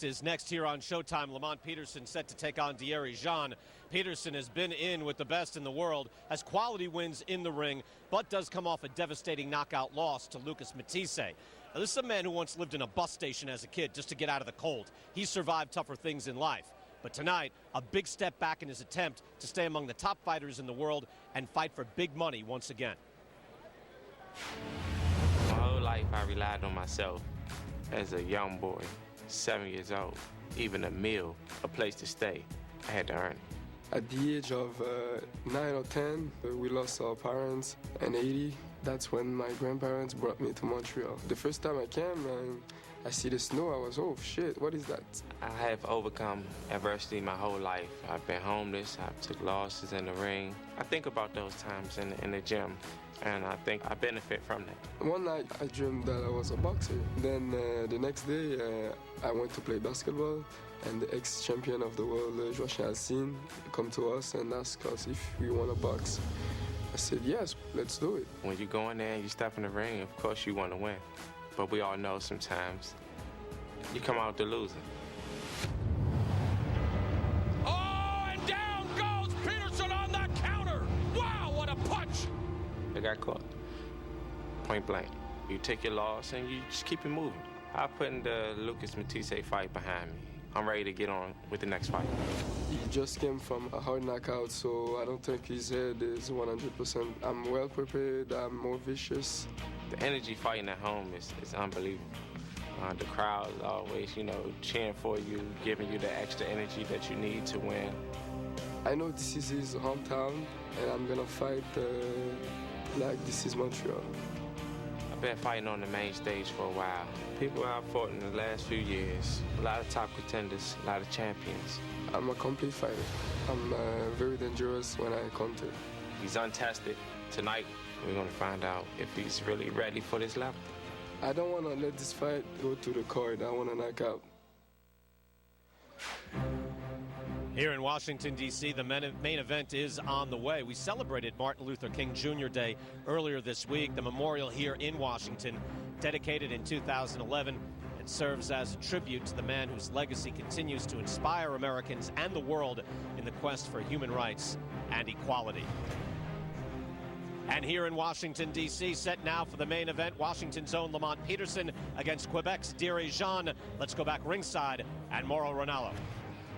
Is next here on Showtime. Lamont Peterson set to take on Dierry. Peterson has been in with the best in the world, has quality wins in the ring, but does come off a devastating knockout loss to Lucas Matisse. Now, this is a man who once lived in a bus station as a kid just to get out of the cold. He survived tougher things in life. But tonight, a big step back in his attempt to stay among the top fighters in the world and fight for big money once again. My whole life, I relied on myself as a young boy. 7 years old, even a meal, a place to stay, I had to earn it. At the age of 9 or 10, we lost our parents in Haiti. That's when my grandparents brought me to Montreal. The first time I came and I see the snow, I was, oh shit, what is that? I have overcome adversity my whole life. I've been homeless, I've took losses in the ring. I think about those times in the gym, and I think I benefit from that. One night, I dreamed that I was a boxer. Then the next day, I went to play basketball, and the ex-champion of the world, Joachim Alcine, come to us and asked us if we want to box. I said, yes, let's do it. When you go in there and you step in the ring, of course you want to win. But we all know sometimes you come out the loser. Oh, and down goes Peterson on the counter. Wow, what a punch. I got caught, point blank. You take your loss and you just keep it moving. I'm putting the Lucas Matisse fight behind me. I'm ready to get on with the next fight. He just came from a hard knockout, so I don't think his head is 100%. I'm well prepared, I'm more vicious. The energy fighting at home is unbelievable. The crowd is always, cheering for you, giving you the extra energy that you need to win. I know this is his hometown, and I'm gonna fight like this is Montreal. I've been fighting on the main stage for a while. People I've fought in the last few years, a lot of top contenders, a lot of champions. I'm a complete fighter. I'm very dangerous when I counter. He's untested. Tonight, we're going to find out if he's really ready for this level. I don't want to let this fight go to the card. I want to knock out. Here in Washington, D.C., the main event is on the way. We celebrated Martin Luther King Jr. Day earlier this week. The memorial here in Washington, dedicated in 2011, and serves as a tribute to the man whose legacy continues to inspire Americans and the world in the quest for human rights and equality. And here in Washington, D.C., set now for the main event, Washington's own Lamont Peterson against Quebec's Dierry. Let's go back ringside and Mauro Ranallo.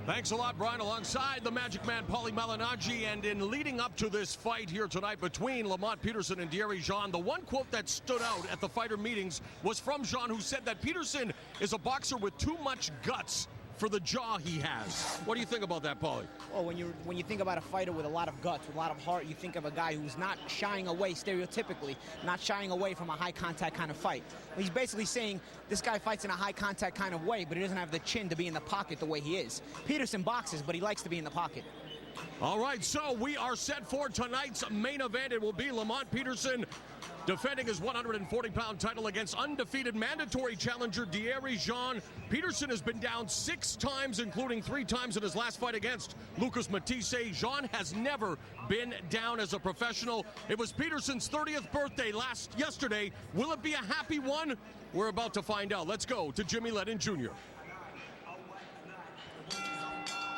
Thanks a lot, Brian, alongside the Magic Man, Paulie Malignaggi. And in leading up to this fight here tonight between Lamont Peterson and Dierry, the one quote that stood out at the fighter meetings was from Jean, who said that Peterson is a boxer with too much guts for the jaw he has. What do you think about that, Paulie? Well, when you think about a fighter with a lot of guts, with a lot of heart, you think of a guy who's not shying away stereotypically, not shying away from a high-contact kind of fight. He's basically saying this guy fights in a high-contact kind of way, but he doesn't have the chin to be in the pocket the way he is. Peterson boxes, but he likes to be in the pocket. All right, so we are set for tonight's main event. It will be Lamont Peterson defending his 140-pound title against undefeated mandatory challenger Dierry. Peterson has been down 6 times, including 3 times in his last fight against Lucas Matisse. Jean has never been down as a professional. It was Peterson's 30th birthday yesterday. Will it be a happy one? We're about to find out. Let's go to Jimmy Lennon Jr.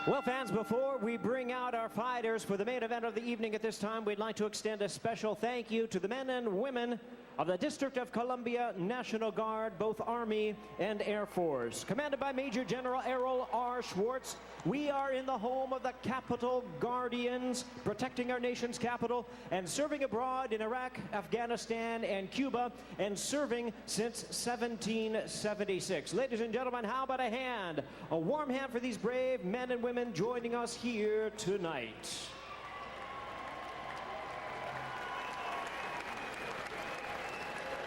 Well, fans, before we bring out our fighters for the main event of the evening at this time, we'd like to extend a special thank you to the men and women of the District of Columbia National Guard, both Army and Air Force. Commanded by Major General Errol R. Schwartz, we are in the home of the Capitol Guardians, protecting our nation's capital and serving abroad in Iraq, Afghanistan, and Cuba, and serving since 1776. Ladies and gentlemen, how about a warm hand for these brave men and women joining us here tonight.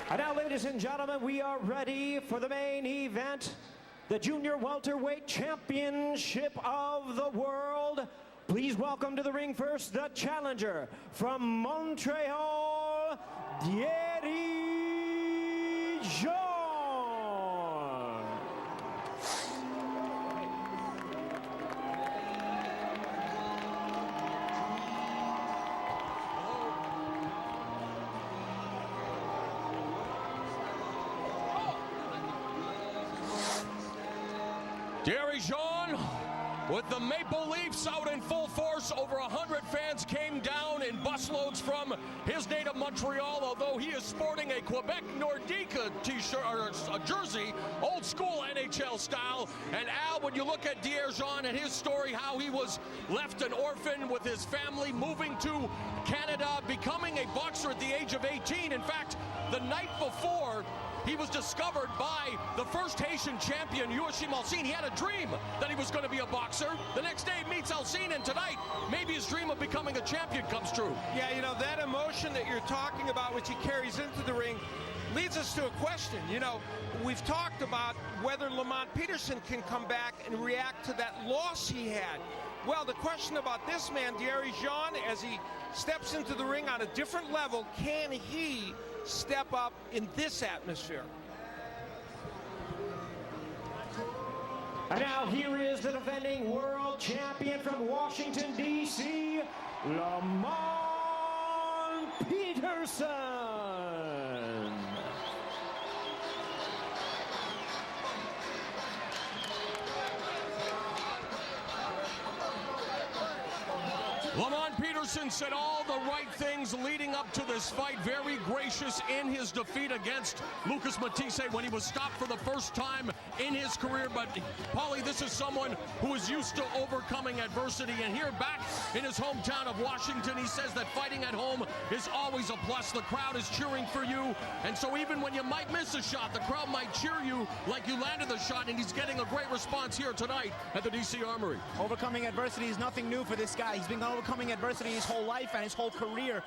And now, ladies and gentlemen, we are ready for the main event, the Junior Welterweight Championship of the World. Please welcome to the ring first the challenger from Montreal, Dierry Jean. Dierry Jean with the Maple Leafs out in full force. Over 100 fans came down in busloads from his native Montreal, although he is sporting a Quebec Nordique t-shirt or a jersey, old school NHL style. And Al, when you look at Dierry Jean and his story, how he was left an orphan with his family, moving to Canada, becoming a boxer at the age of 18. In fact, the night before, he was discovered by the first Haitian champion, Yoshim Alcine. He had a dream that he was going to be a boxer. The next day he meets Alcine, and tonight, maybe his dream of becoming a champion comes true. Yeah, you know, that emotion that you're talking about, which he carries into the ring, leads us to a question. You know, we've talked about whether Lamont Peterson can come back and react to that loss he had. Well, the question about this man, Dierry Jean, as he steps into the ring on a different level, can he step up in this atmosphere? And now here is the defending world champion from Washington, D.C., Lamont Peterson. Lamont Peterson said all the right things leading up to this fight. Very gracious in his defeat against Lucas Matisse when he was stopped for the first time in his career. But, Paulie, this is someone who is used to overcoming adversity. And here back in his hometown of Washington, he says that fighting at home is always a plus. The crowd is cheering for you. And so even when you might miss a shot, the crowd might cheer you like you landed the shot. And he's getting a great response here tonight at the D.C. Armory. Overcoming adversity is nothing new for this guy. He's been overcoming adversity his whole life and his whole career.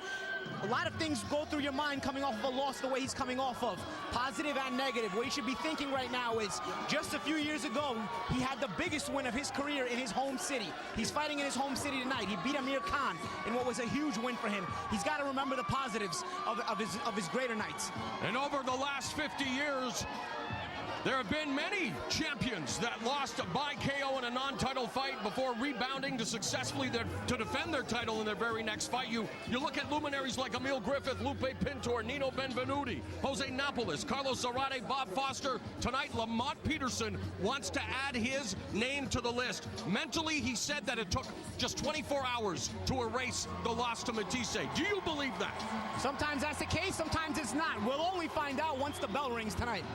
A lot of things go through your mind coming off of a loss the way he's coming off of, positive and negative. What you should be thinking right now is just a few years ago, he had the biggest win of his career in his home city. He's fighting in his home city tonight. He beat Amir Khan in what was a huge win for him. He's got to remember the positives of his greater nights. And over the last 50 years, there have been many champions that lost by KO in a non-title fight before rebounding to successfully to defend their title in their very next fight. You look at luminaries like Emil Griffith, Lupe Pintor, Nino Benvenuti, Jose Napoles, Carlos Zarate, Bob Foster. Tonight, Lamont Peterson wants to add his name to the list. Mentally, he said that it took just 24 hours to erase the loss to Matisse. Do you believe that? Sometimes that's the case, sometimes it's not. We'll only find out once the bell rings tonight.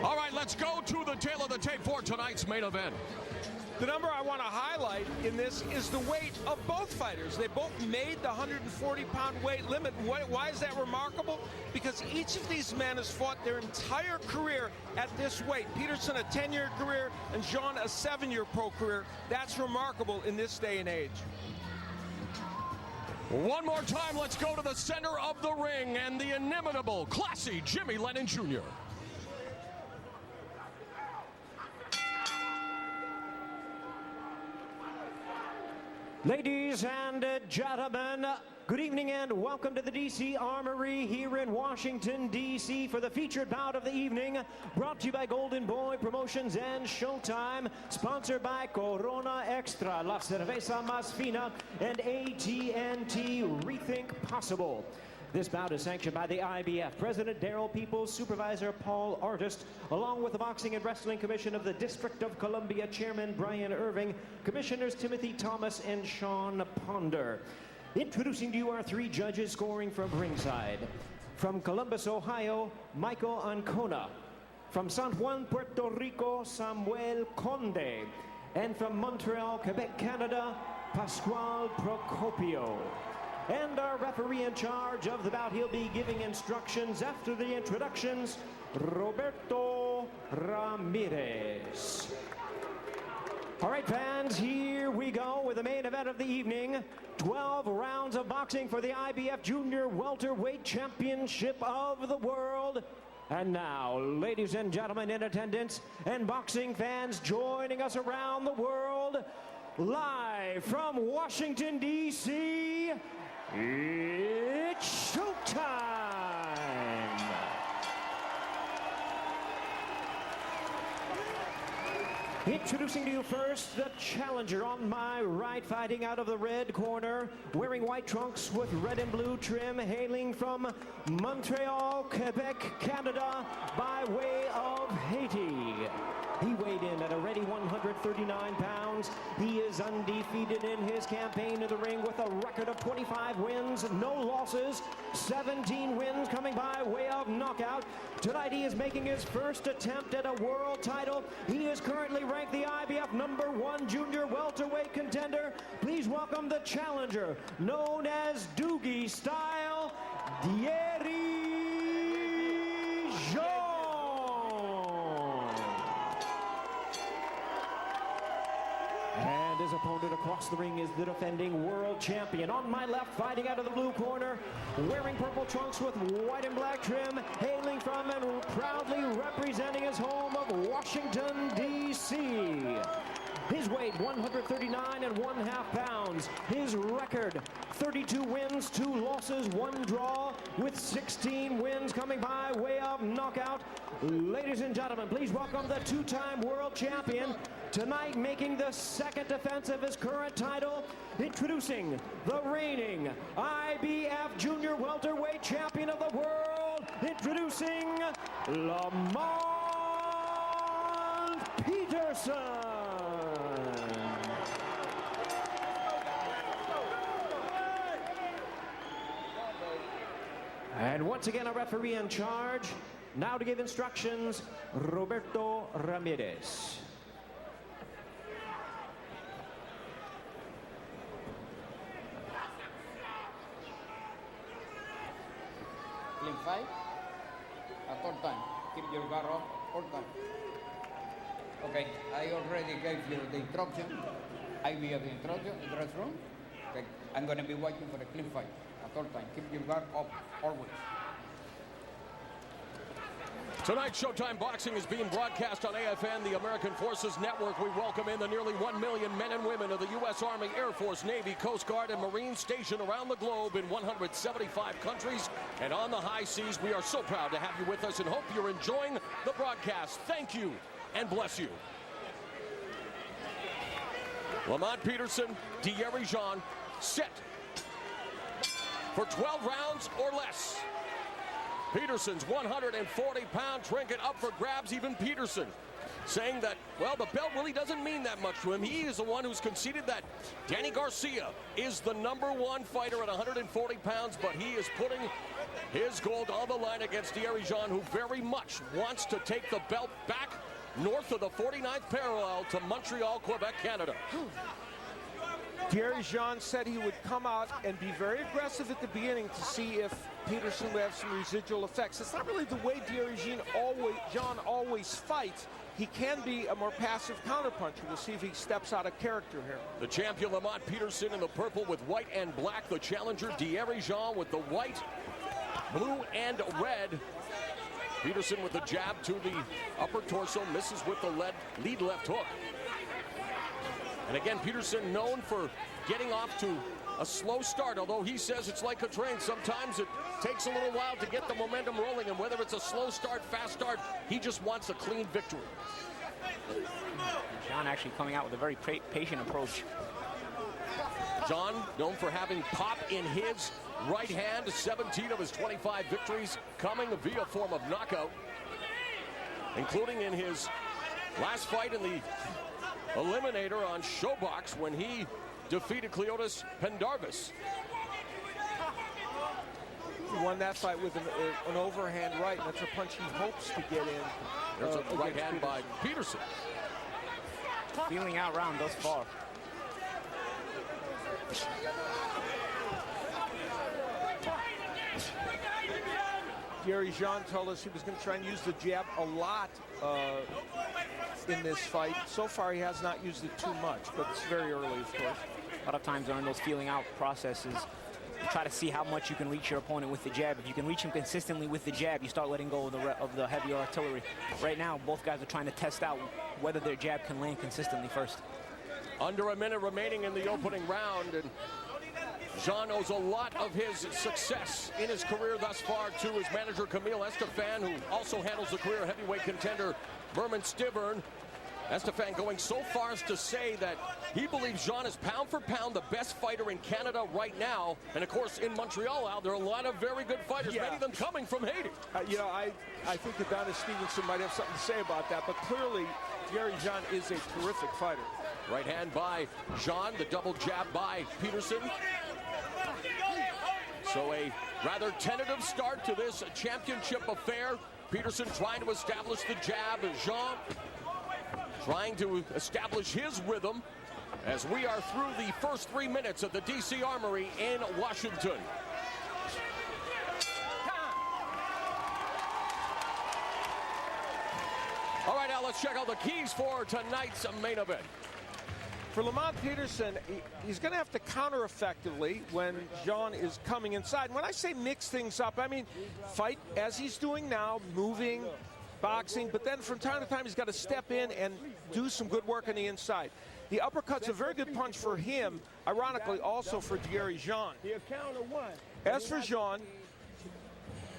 All right, let's go to the tail of the tape for tonight's main event. The number I want to highlight in this is the weight of both fighters. They both made the 140-pound weight limit. Why is that remarkable? Because each of these men has fought their entire career at this weight. Peterson, a 10-year career, and Jean, a 7-year pro career. That's remarkable in this day and age. One more time, let's go to the center of the ring and the inimitable, classy Jimmy Lennon Jr. Ladies and gentlemen, good evening and welcome to the D.C. Armory here in Washington, D.C. for the featured bout of the evening, brought to you by Golden Boy Promotions and Showtime, sponsored by Corona Extra, La Cerveza Más Fina, and AT&T Rethink Possible. This bout is sanctioned by the IBF, President Darrell Peoples, Supervisor Paul Artist, along with the Boxing and Wrestling Commission of the District of Columbia, Chairman Brian Irving, Commissioners Timothy Thomas and Sean Ponder. Introducing to you our three judges scoring from ringside. From Columbus, Ohio, Michael Ancona. From San Juan, Puerto Rico, Samuel Conde. And from Montreal, Quebec, Canada, Pascual Procopio. And our referee in charge of the bout, he'll be giving instructions after the introductions, Roberto Ramirez. All right, fans, here we go with the main event of the evening. 12 rounds of boxing for the IBF Junior Welterweight Championship of the World. And now, ladies and gentlemen in attendance and boxing fans joining us around the world, live from Washington, D.C., it's showtime! Introducing to you first the challenger on my right, fighting out of the red corner, wearing white trunks with red and blue trim, hailing from Montreal, Quebec, Canada, by way of Haiti. He weighed in at a ready 139 pounds. He is undefeated in his campaign in the ring with a record of 25 wins, no losses, 17 wins coming by way of knockout. Tonight he is making his first attempt at a world title. He is currently ranked the IBF #1 junior welterweight contender. Please welcome the challenger, known as Doogie Style, Dierry Jean. And his opponent across the ring is the defending world champion. On my left, fighting out of the blue corner, wearing purple trunks with white and black trim, hailing from and proudly representing his home of Washington, D.C. His weight, 139 1/2 pounds. His record, 32 wins, 2 losses, 1 draw, with 16 wins coming by way of knockout. Ladies and gentlemen, please welcome the 2-time world champion, tonight making the second defense of his current title, introducing the reigning IBF Junior Welterweight Champion of the world, introducing Lamont Peterson. And once again, a referee in charge. Now to give instructions, Roberto Ramirez. Clean fight at all time. Keep your guard up all time. Okay, I already gave you the instruction. I will have the instruction in the dress room. Okay, I'm going to be watching for a clean fight at all time. Keep your guard up always. Tonight's Showtime Boxing is being broadcast on AFN, the American Forces Network. We welcome in the nearly 1 million men and women of the U.S. Army, Air Force, Navy, Coast Guard, and Marines stationed around the globe in 175 countries and on the high seas. We are so proud to have you with us and hope you're enjoying the broadcast. Thank you and bless you. Lamont Peterson, Dierry Jean, set for 12 rounds or less. Peterson's 140-pound trinket up for grabs. Even Peterson saying that, well, the belt really doesn't mean that much to him. He is the one who's conceded that Danny Garcia is the #1 fighter at 140 pounds, but he is putting his gold on the line against Dierry Jean, who very much wants to take the belt back north of the 49th parallel to Montreal, Quebec, Canada. Dierry Jean said he would come out and be very aggressive at the beginning to see if Peterson would have some residual effects. It's not really the way Dierry Jean always fights. He can be a more passive counterpuncher. We'll see if he steps out of character here. The champion Lamont Peterson in the purple with white and black. The challenger Dierry Jean with the white, blue, and red. Peterson with the jab to the upper torso, misses with the lead left hook. And again, Peterson known for getting off to a slow start, although he says it's like a train. Sometimes it takes a little while to get the momentum rolling, and whether it's a slow start, fast start, he just wants a clean victory. Jean actually coming out with a very patient approach. Jean, known for having pop in his right hand, 17 of his 25 victories coming via form of knockout, including in his last fight in the Eliminator on Showbox when he defeated Cleotis Pendarvis. He won that fight with an overhand right, and that's a punch he hopes to get in. There's a right hand by Peterson. Feeling out round thus far. Dierry Jean told us he was going to try and use the jab a lot in this fight. So far, he has not used it too much, but it's very early, of course. A lot of times during those feeling out processes, you try to see how much you can reach your opponent with the jab. If you can reach him consistently with the jab, you start letting go of the heavier artillery. Right now, both guys are trying to test out whether their jab can land consistently first. Under a minute remaining in the opening round, and Jean owes a lot of his success in his career thus far to his manager, Camille Estefan, who also handles the career heavyweight contender, Berman Stivern. Estefan going so far as to say that he believes Jean is pound for pound the best fighter in Canada right now. And of course, in Montreal, there are a lot of very good fighters, many of them coming from Haiti. I think Adonis Stevenson might have something to say about that, but clearly, Dierry Jean is a terrific fighter. Right hand by Jean, the double jab by Peterson. So a rather tentative start to this championship affair. Peterson trying to establish the jab. Jean trying to establish his rhythm as we are through the first 3 minutes of the DC Armory in Washington. All right, now let's check out the keys for tonight's main event. For Lamont Peterson, he's going to have to counter effectively when Jean is coming inside. And when I say mix things up, I mean fight as he's doing now, moving, boxing, but then from time to time he's got to step in and do some good work on the inside. The uppercut's a very good punch for him, ironically also for Dierry Jean. As for Jean,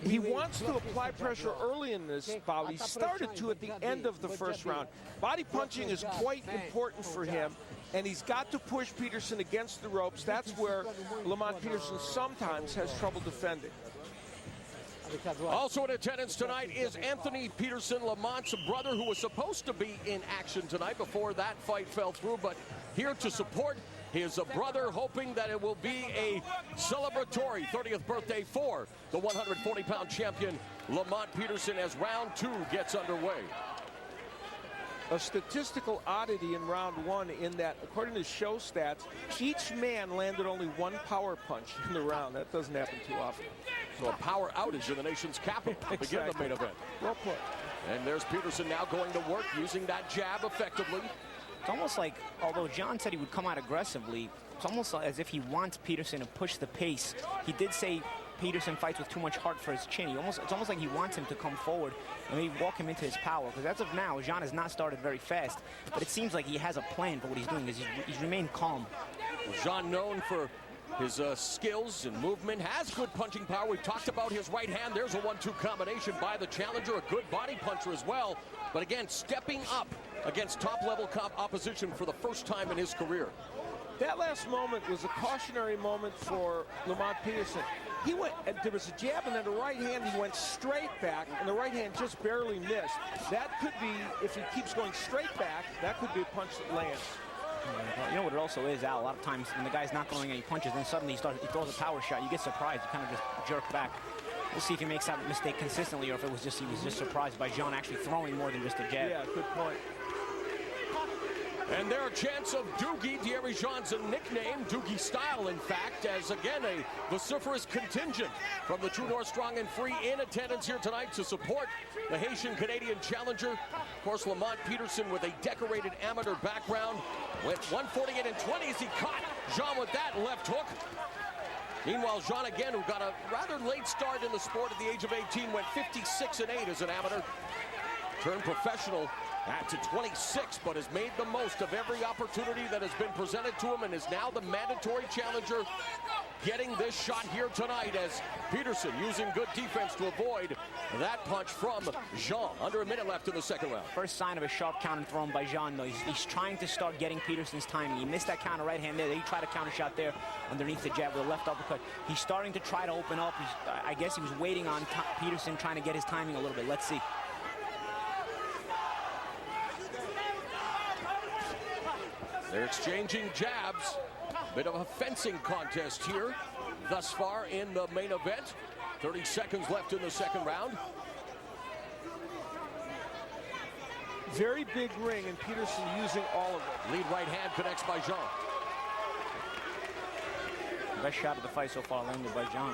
he wants to apply pressure early in this bout. He started to at the end of the first round. Body punching is quite important for him, and he's got to push Peterson against the ropes. That's where Lamont Peterson sometimes has trouble defending. Also in attendance tonight is Anthony Peterson, Lamont's brother, who was supposed to be in action tonight before that fight fell through, but here to support his brother, hoping that it will be a celebratory 30th birthday for the 140-pound champion Lamont Peterson as round 2 gets underway. A statistical oddity in round 1 in that, according to show stats, each man landed only 1 power punch in the round. That doesn't happen too often. So a power outage in the nation's capital to begin the main event. Well put. And there's Peterson now going to work, using that jab effectively. It's almost like, although John said he would come out aggressively, it's almost as if he wants Peterson to push the pace. He did say Peterson fights with too much heart for his chin. It's almost like he wants him to come forward and maybe walk him into his power. Because as of now, Jean has not started very fast, but it seems like he has a plan for what he's doing. He's remained calm. Well, Jean, known for his skills and movement, has good punching power. We talked about his right hand. There's a 1-2 combination by the challenger, a good body puncher as well. But again, stepping up against top-level opposition for the first time in his career. That last moment was a cautionary moment for Lamont Peterson. He went, there was a jab, and then the right hand, he went straight back, and the right hand just barely missed. That could be, if he keeps going straight back, that could be a punch that lands. You know what it also is, Al? A lot of times when the guy's not throwing any punches, then suddenly he throws a power shot. You get surprised. You kind of just jerk back. We'll see if he makes that mistake consistently, or if he was just surprised by Jean actually throwing more than just a jab. Yeah, good point. And there are chants of Doogie. Dierry Jean's a nickname, Doogie style, in fact, as again a vociferous contingent from the True North Strong and Free in attendance here tonight to support the Haitian-Canadian challenger. Of course, Lamont Peterson with a decorated amateur background went 148 and 20 as he caught Jean with that left hook. Meanwhile, Jean again, who got a rather late start in the sport at the age of 18, went 56 and 8 as an amateur. Turned professional at 26, but has made the most of every opportunity that has been presented to him and is now the mandatory challenger, getting this shot here tonight as Peterson using good defense to avoid that punch from Jean. Under a minute left in the second round. First sign of a sharp counter thrown by Jean, though. He's trying to start getting Peterson's timing. He missed that counter right hand there. He tried a counter shot there underneath the jab with a left uppercut. He's starting to try to open up. I guess he was waiting on Peterson, trying to get his timing a little bit. Let's see. They're exchanging jabs. Bit of a fencing contest here thus far in the main event. 30 seconds left in the second round. Very big ring, and Peterson using all of it. Lead right hand connects by Jean. Best shot of the fight so far landed by Jean.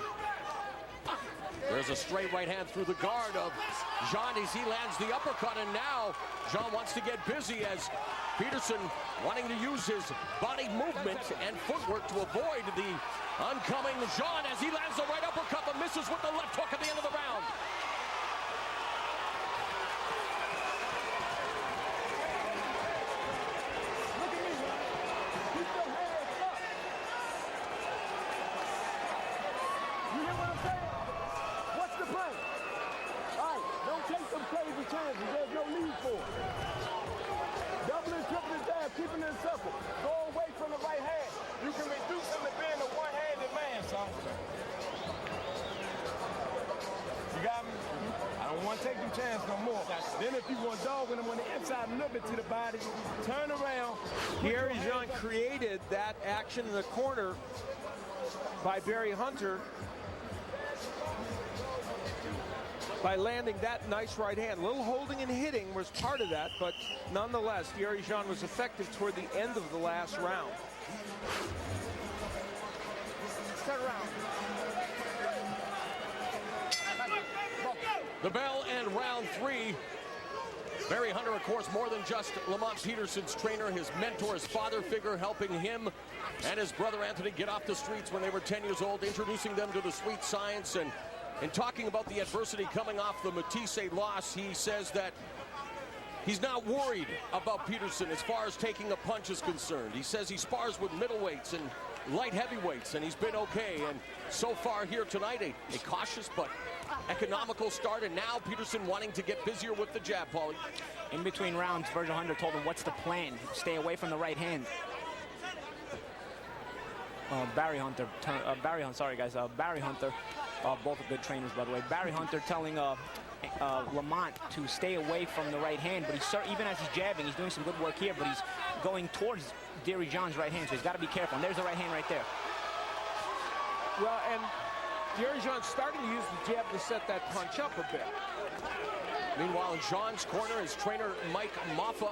There's a straight right hand through the guard of Jean as he lands the uppercut, and now Jean wants to get busy as Peterson wanting to use his body movement and footwork to avoid the oncoming Jean as he lands the right uppercut but misses with the left hook at the end of the round. chance no more. Then if you want dogging him on the inside a little bit to the body, turn around. Dierry Jean created that action in the corner by Barry Hunter by landing that nice right hand. A little holding and hitting was part of that, but nonetheless, Dierry Jean was effective toward the end of the last round. Turn around. The bell and round 3. Barry Hunter, of course, more than just Lamont Peterson's trainer, his mentor, his father figure, helping him and his brother Anthony get off the streets when they were 10 years old, introducing them to the sweet science. And in talking about the adversity coming off the Matisse loss, he says that he's not worried about Peterson as far as taking a punch is concerned. He says he spars with middleweights and light heavyweights, and he's been okay. And so far here tonight, a cautious but economical start, and now Peterson wanting to get busier with the jab, Paulie. In between rounds, Virgil Hunter told him, what's the plan? Stay away from the right hand. Barry Hunter, both are good trainers, by the way. Barry Hunter telling Lamont to stay away from the right hand, but even as he's jabbing, he's doing some good work here, but he's going towards Dierry Jean's right hand, so he's got to be careful. And there's the right hand right there. Well, and Dierry Jean's starting to use the jab to set that punch up a bit. Meanwhile, in Jean's corner, his trainer, Mike Maffa.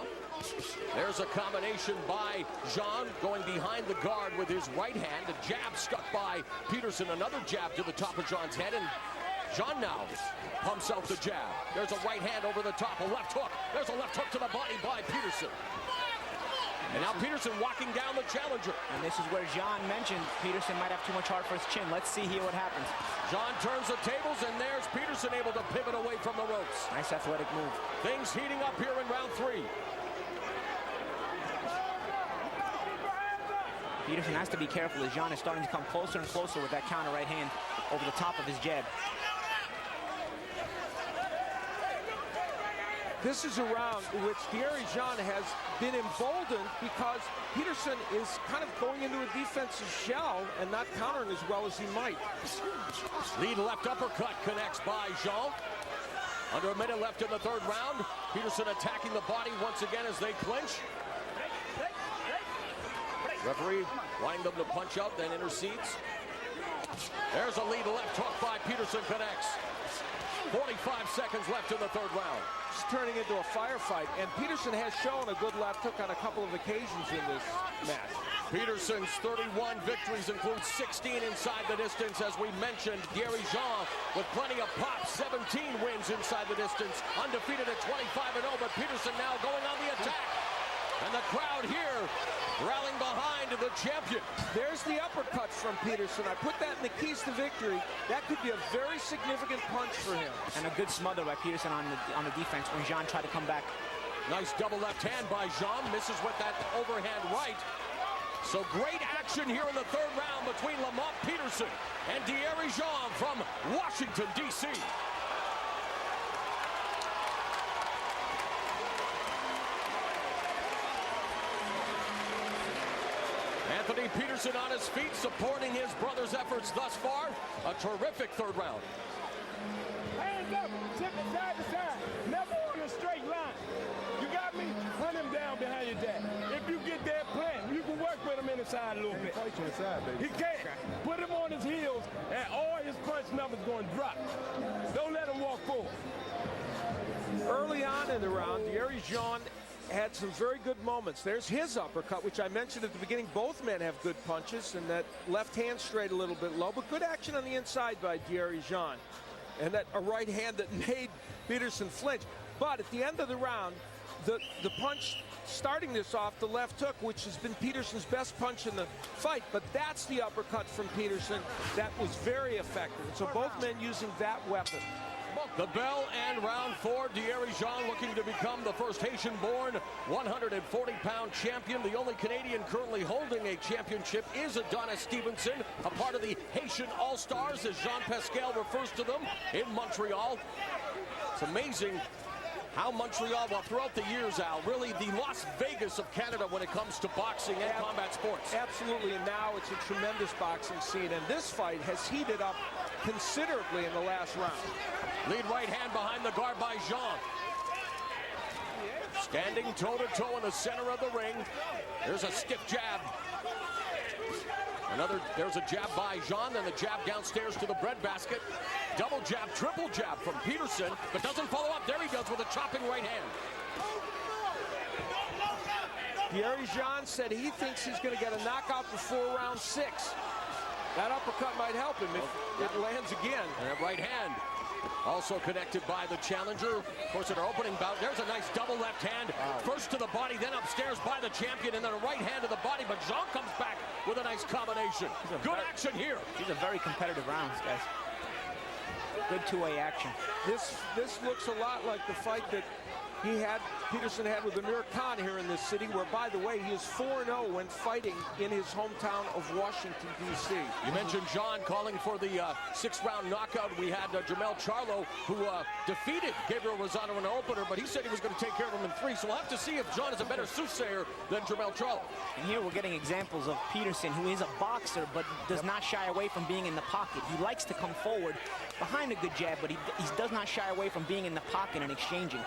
There's a combination by Jean going behind the guard with his right hand. A jab stuck by Peterson. Another jab to the top of Jean's head. And Jean now pumps out the jab. There's a right hand over the top. A left hook. There's a left hook to the body by Peterson. And now Peterson walking down the challenger. And this is where Jean mentioned Peterson might have too much heart for his chin. Let's see here what happens. Jean turns the tables, and there's Peterson able to pivot away from the ropes. Nice athletic move. Things heating up here in round 3. Peterson has to be careful as Jean is starting to come closer and closer with that counter right hand over the top of his jab. This is a round in which Dierry Jean has been emboldened because Peterson is kind of going into a defensive shell and not countering as well as he might. Lead left uppercut connects by Jean. Under a minute left in the 3rd round. Peterson attacking the body once again as they clinch. Referee wanting them to punch out, then intercedes. There's a lead left hook by Peterson, connects. 45 seconds left in the 3rd round. It's turning into a firefight, and Peterson has shown a good left hook on a couple of occasions in this match. Peterson's 31 victories include 16 inside the distance. As we mentioned, Dierry Jean with plenty of pop, 17 wins inside the distance, undefeated at 25-0, but Peterson now going on the attack. And the crowd here rallying behind the champion. There's the uppercut from Peterson. I put that in the keys to victory. That could be a very significant punch for him. And a good smother by Peterson on the defense when Jean tried to come back. Nice double left hand by Jean. Misses with that overhand right. So great action here in the 3rd round between Lamont Peterson and Dierry Jean from Washington, D.C. Anthony Peterson on his feet, supporting his brother's efforts thus far. A terrific 3rd round. Hands up, tip it side to side, never on a straight line. You got me? Hunt him down behind your dad. If you get that plan, you can work with him inside a little bit. He can't. Put him on his heels, and all his punch numbers going to drop. Don't let him walk forward. Early on in the round, Dierry Jean had some very good moments. There's his uppercut, which I mentioned at the beginning. Both men have good punches, and that left hand straight a little bit low, but good action on the inside by Dierry Jean. And that a right hand that made Peterson flinch. But at the end of the round, the punch starting this off, the left hook, which has been Peterson's best punch in the fight, but that's the uppercut from Peterson that was very effective. So both men using that weapon. The bell and round 4. Dierry Jean looking to become the first Haitian-born 140-pound champion. The only Canadian currently holding a championship is Adonis Stevenson, a part of the Haitian All-Stars, as Jean Pascal refers to them, in Montreal. It's amazing how Montreal, well, throughout the years, Al, really the Las Vegas of Canada when it comes to boxing and combat sports. Absolutely, and now it's a tremendous boxing scene, and this fight has heated up considerably in the last round. Lead right hand behind the guard by Jean. Standing toe-to-toe in the center of the ring. There's a stiff jab. There's a jab by Jean, then the jab downstairs to the breadbasket. Double jab, triple jab from Peterson, but doesn't follow up. There he goes with a chopping right hand. Dierry Jean said he thinks he's going to get a knockout before round 6. That uppercut might help him if it lands again. And that right hand also connected by the challenger. Of course, in our opening bout, there's a nice double left hand. Wow. First to the body, then upstairs by the champion, and then a right hand to the body, but Jean comes back with a nice combination. Good action here. These are very competitive rounds, guys. Good two-way action. This looks a lot like the fight that Peterson had with Amir Khan here in this city, where, by the way, he is 4-0 when fighting in his hometown of Washington, D.C. You mentioned Jean calling for the 6th-round knockout. We had Jermell Charlo, who defeated Gabriel Rosado in the opener, but he said he was going to take care of him in 3. So we'll have to see if Jean is a better soothsayer than Jermell Charlo. And here we're getting examples of Peterson, who is a boxer, but does not shy away from being in the pocket. He likes to come forward behind a good jab, but he does not shy away from being in the pocket and exchanging.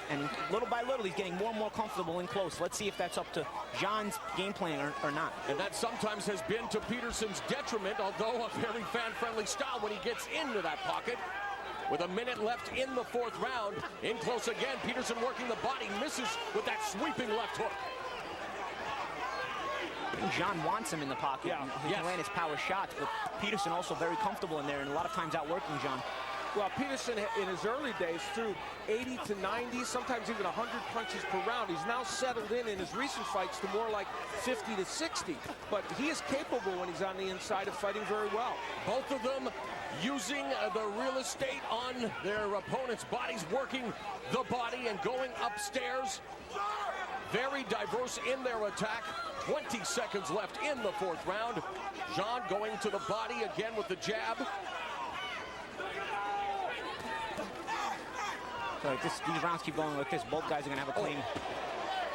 And little by little, he's getting more and more comfortable in close. Let's see if that's up to Jean's game plan or not. And that sometimes has been to Peterson's detriment, although a very fan-friendly style when he gets into that pocket. With a minute left in the 4th round. In close again, Peterson working the body, misses with that sweeping left hook. I think Jean wants him in the pocket. Yeah. He can land his power shots, but Peterson also very comfortable in there and a lot of times outworking Jean. Well, Peterson, in his early days, threw 80 to 90, sometimes even 100 punches per round. He's now settled in his recent fights to more like 50 to 60. But he is capable when he's on the inside of fighting very well. Both of them using the real estate on their opponent's bodies, working the body and going upstairs. Very diverse in their attack. 20 seconds left in the 4th round. Jean going to the body again with the jab. So if these rounds keep going like this, both guys are going to have a claim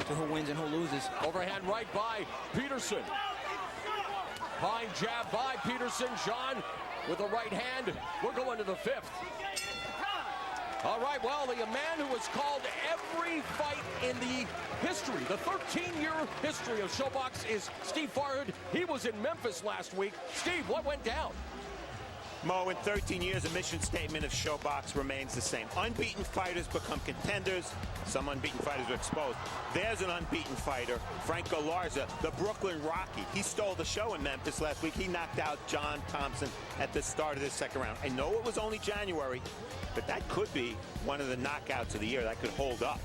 to who wins and who loses. Overhand right by Peterson. Fine jab by Peterson. Jean with the right hand. We're going to the 5th. All right, well, the man who has called every fight in the history, the 13-year history of ShoBox, is Steve Farhood. He was in Memphis last week. Steve, what went down? Mo, in 13 years, the mission statement of ShoBox remains the same. Unbeaten fighters become contenders. Some unbeaten fighters are exposed. There's an unbeaten fighter, Frank Galarza, the Brooklyn Rocky. He stole the show in Memphis last week. He knocked out John Thompson at the start of the 2nd round. I know it was only January, but that could be one of the knockouts of the year that could hold up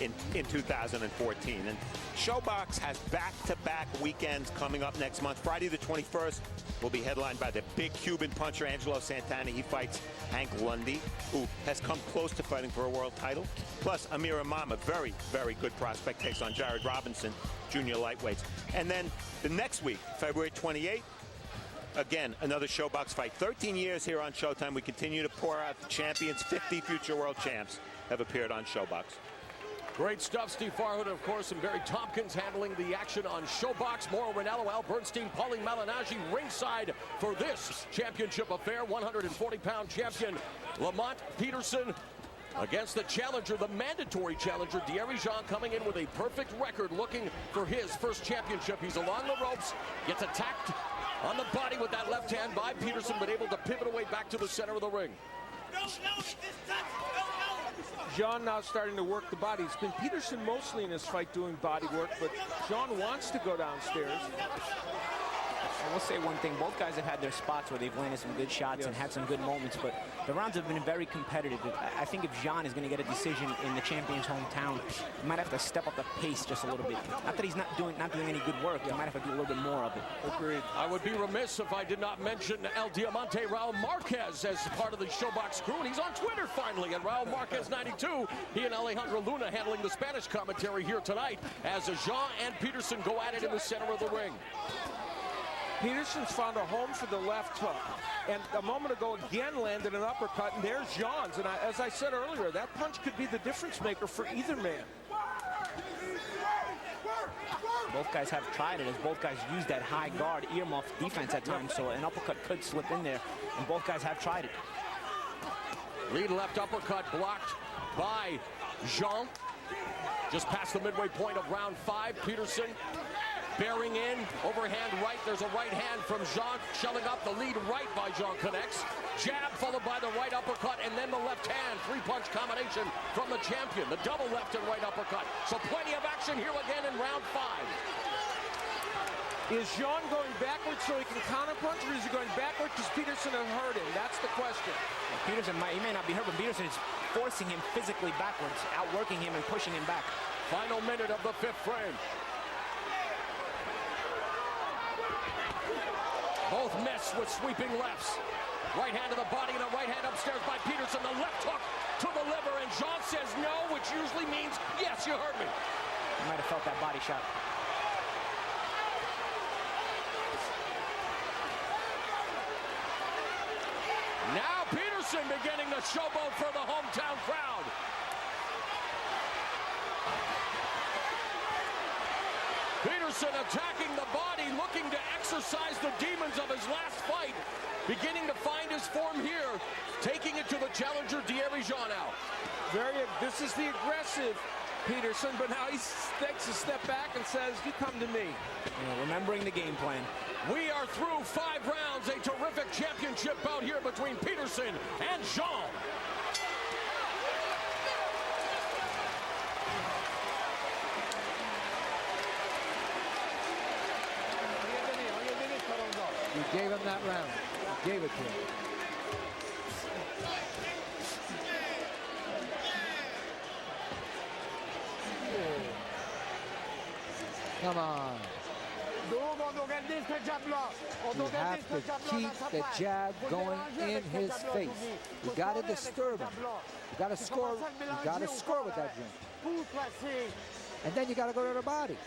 in 2014. And ShoBox has back-to-back weekends coming up next month. Friday the 21st will be headlined by the big Cuban puncher Angelo Santana. He fights Hank Lundy, who has come close to fighting for a world title. Plus, Amir Imam, a very, very good prospect, takes on Jared Robinson, junior lightweights. And then the next week, February 28th, again, another ShoBox fight. 13 years here on Showtime. We continue to pour out the champions. 50 future world champs have appeared on ShoBox. Great stuff. Steve Farhood, of course, and Barry Tompkins handling the action on ShoBox. Mauro Ranallo, Al Bernstein, Pauline Malignaggi ringside for this championship affair. 140-pound champion Lamont Peterson against the challenger, the mandatory challenger, Dierry Jean, coming in with a perfect record, looking for his first championship. He's along the ropes, gets attacked on the body with that left hand by Peterson, but able to pivot away back to the center of the ring. Jean now starting to work the body. It's been Peterson mostly in this fight doing body work, but Jean wants to go downstairs. I will say one thing, both guys have had their spots where they've landed some good shots and had some good moments, but the rounds have been very competitive. I think if Jean is going to get a decision in the champion's hometown, he might have to step up the pace just a little bit. Not that he's not doing any good work, he might have to do a little bit more of it. Agreed. I would be remiss if I did not mention El Diamante Raul Marquez as part of the ShoBox crew, and he's on Twitter finally at Raul Marquez 92. He and Alejandro Luna handling the Spanish commentary here tonight as Jean and Peterson go at it in the center of the ring. Peterson's found a home for the left hook, and a moment ago again landed an uppercut, and there's Jean's. And as I said earlier, that punch could be the difference maker for either man. Both guys have tried it, as both guys use that high guard, earmuff defense at times, so an uppercut could slip in there, and both guys have tried it. Lead left uppercut blocked by Jean. Just past the midway point of round 5, Peterson bearing in, overhand right. There's a right hand from Jean, shelling up. The lead right by Jean connects. Jab followed by the right uppercut, and then the left hand. 3-punch combination from the champion. The double left and right uppercut. So plenty of action here again in round 5. Is Jean going backwards so he can counterpunch, or is he going backwards because Peterson has hurt him? That's the question. Well, Peterson, he may not be hurt, but Peterson is forcing him physically backwards, outworking him and pushing him back. Final minute of the 5th frame. Both miss with sweeping lefts. Right hand to the body and a right hand upstairs by Peterson. The left hook to the liver, and Jean says no, which usually means, yes, you heard me. You might have felt that body shot. Now Peterson beginning to showboat for the hometown crowd. Peterson attacking the body, looking to exercise the demons of his last fight. Beginning to find his form here, taking it to the challenger, Dierry Jean now. This is the aggressive Peterson, but now he takes a step back and says, you come to me. Yeah, remembering the game plan. We are through 5 rounds, a terrific championship bout here between Peterson and Jean. You gave him that round. You gave it to him. Come on. You have to keep the jab going in his face. You got to disturb him. You got to score. You got to score with that drink. And then you got to go to the body.